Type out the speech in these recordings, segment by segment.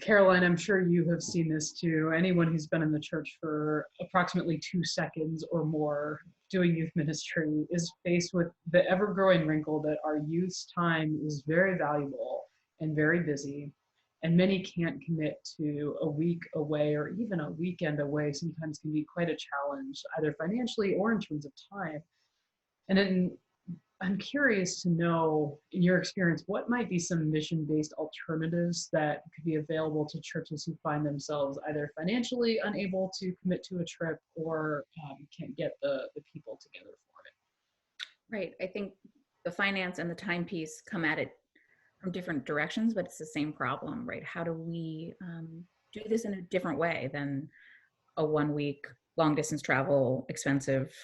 Caroline, I'm sure you have seen this too. Anyone who's been in the church for approximately 2 seconds or more doing youth ministry is faced with the ever-growing wrinkle that our youth's time is very valuable and very busy, and many can't commit to a week away or even a weekend away. Sometimes can be quite a challenge, either financially or in terms of time. And then I'm curious to know, in your experience, what might be some mission-based alternatives that could be available to churches who find themselves either financially unable to commit to a trip or can't get the people together for it. Right. I think the finance and the time piece come at it from different directions, but it's the same problem, right? How do we do this in a different way than a 1 week long distance travel, expensive,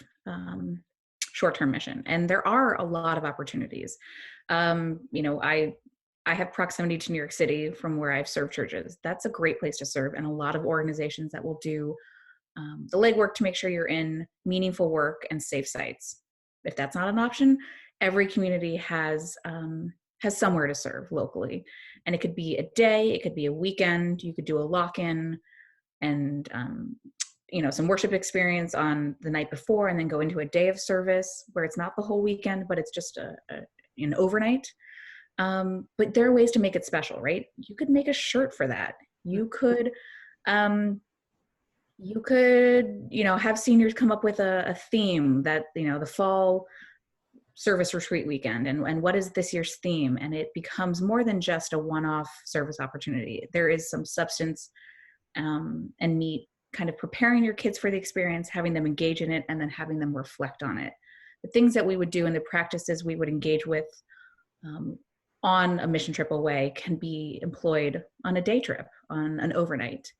short-term mission? And there are a lot of opportunities. I have proximity to New York City from where I've served churches. That's a great place to serve, and a lot of organizations that will do the legwork to make sure you're in meaningful work and safe sites. If that's not an option, every community has somewhere to serve locally, and it could be a day, it could be a weekend. You could do a lock-in and some worship experience on the night before, and then go into a day of service where it's not the whole weekend, but it's just an overnight. But there are ways to make it special, right? You could make a shirt for that. You could have seniors come up with a theme that, the fall service retreat weekend, and what is this year's theme? And it becomes more than just a one-off service opportunity. There is some substance and meat, kind of preparing your kids for the experience, having them engage in it, and then having them reflect on it. The things that we would do and the practices we would engage with on a mission trip away can be employed on a day trip, on an overnight.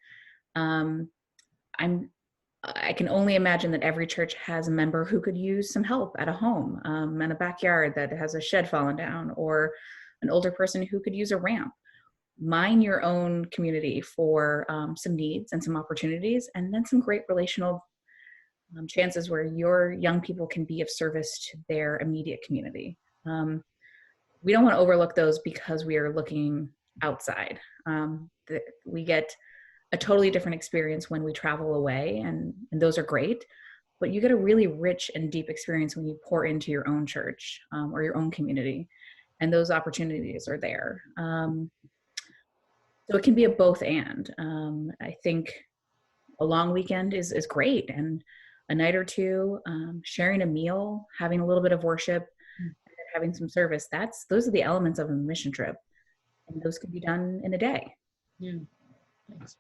I can only imagine that every church has a member who could use some help at a home, in a backyard that has a shed fallen down, or an older person who could use a ramp. Mine your own community for some needs and some opportunities, and then some great relational chances where your young people can be of service to their immediate community. We don't want to overlook those because we are looking outside. We get a totally different experience when we travel away, and those are great, but you get a really rich and deep experience when you pour into your own church or your own community, and those opportunities are there. So it can be a both and. I think a long weekend is great, and a night or two, sharing a meal, having a little bit of worship, and having some service, those are the elements of a mission trip, and those can be done in a day. Yeah, thanks.